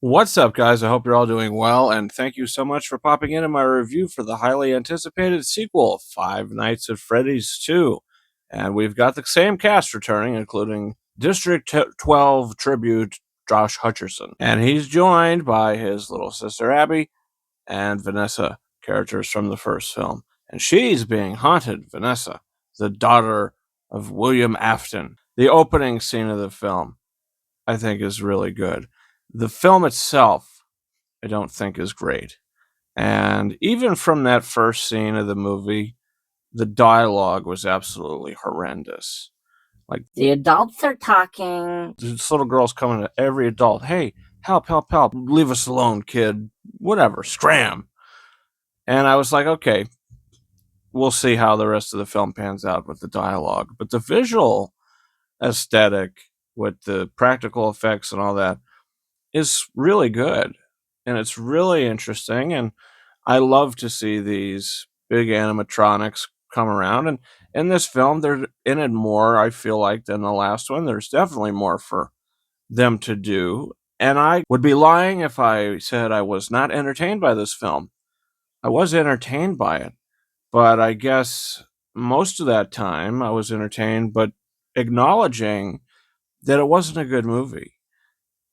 What's up, guys? I hope you're all doing well, and thank you so much for popping into my review for the highly anticipated sequel, Five Nights at Freddy's 2. And we've got the same cast returning, including District 12 tribute Josh Hutcherson. And he's joined by his little sister Abby and Vanessa, characters from the first film. And she's being haunted, Vanessa, the daughter of William Afton. The opening scene of the film, I think, is really good. The film itself, I don't think, is great. And even from that first scene of the movie, the dialogue was absolutely horrendous. Like, the adults are talking. this little girl's coming to every adult, hey, help, help, help, leave us alone, kid, whatever, scram. And I was like, okay, we'll see how the rest of the film pans out with the dialogue. But the visual aesthetic with the practical effects and all that is really good. And it's really interesting. And I love to see these big animatronics come around. And in this film, they're in it more, I feel like, than the last one. There's definitely more for them to do. And I would be lying if I said I was not entertained by this film. I was entertained by it. But I guess most of that time I was entertained, but acknowledging that it wasn't a good movie.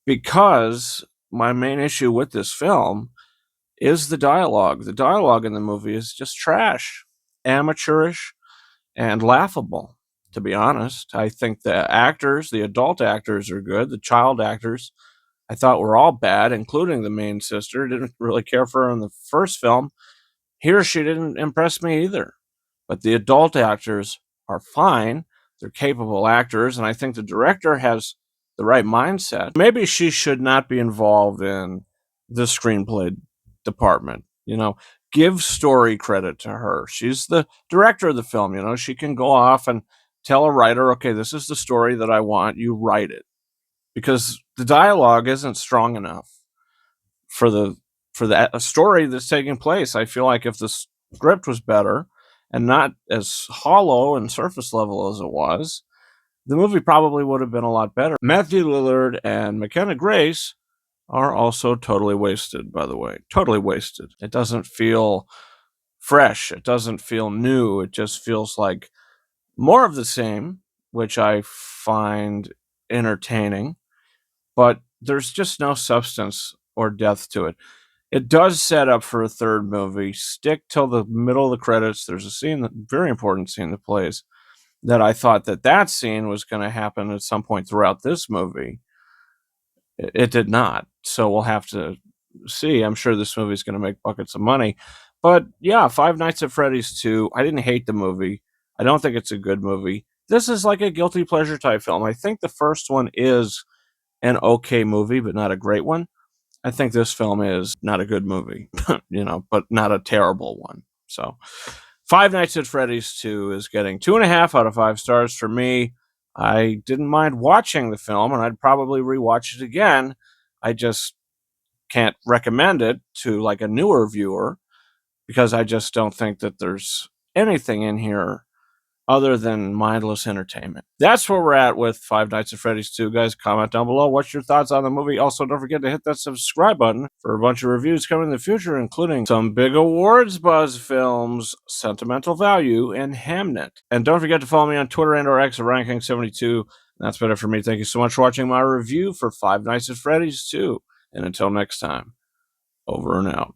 Because my main issue with this film is the dialogue. The dialogue in the movie is just trash, amateurish, and laughable, to be honest. I think the actors, the adult actors, are good. The child actors, I thought, were all bad, including the main sister. Didn't really care for her in the first film. Here, she didn't impress me either. But the adult actors are fine. They're capable actors, and I think the director has the right mindset. Maybe she should not be involved in the screenplay department. Give story credit to her. She's the director of the film. She can go off and tell a writer, okay, this is the story that I want. You write it. Because the dialogue isn't strong enough for the story that's taking place. I feel like if the script was better and not as hollow and surface level as it was, the movie probably would have been a lot better. Matthew Lillard and McKenna Grace are also totally wasted, by the way. Totally wasted. It doesn't feel fresh. It doesn't feel new. It just feels like more of the same, which I find entertaining, but there's just no substance or depth to it. It does set up for a third movie. Stick till the middle of the credits. There's a scene, very important scene that plays, that I thought that scene was going to happen at some point throughout this movie. It did not. So we'll have to see. I'm sure this movie is going to make buckets of money. But yeah, Five Nights at Freddy's 2. I didn't hate the movie. I don't think it's a good movie. This is like a guilty pleasure type film. I think the first one is an okay movie, but not a great one. I think this film is not a good movie, but not a terrible one. So, Five Nights at Freddy's 2 is getting 2.5 out of 5 stars for me. I didn't mind watching the film, and I'd probably rewatch it again. I just can't recommend it to like a newer viewer because I just don't think that there's anything in here other than mindless entertainment. That's where we're at with Five Nights at Freddy's 2. Guys, comment down below. What's your thoughts on the movie? Also, don't forget to hit that subscribe button for a bunch of reviews coming in the future, including some big awards buzz films, Sentimental Value, and Hamnet. And don't forget to follow me on Twitter and or X at Ranking72. That's been it for me. Thank you so much for watching my review for Five Nights at Freddy's 2. And until next time, over and out.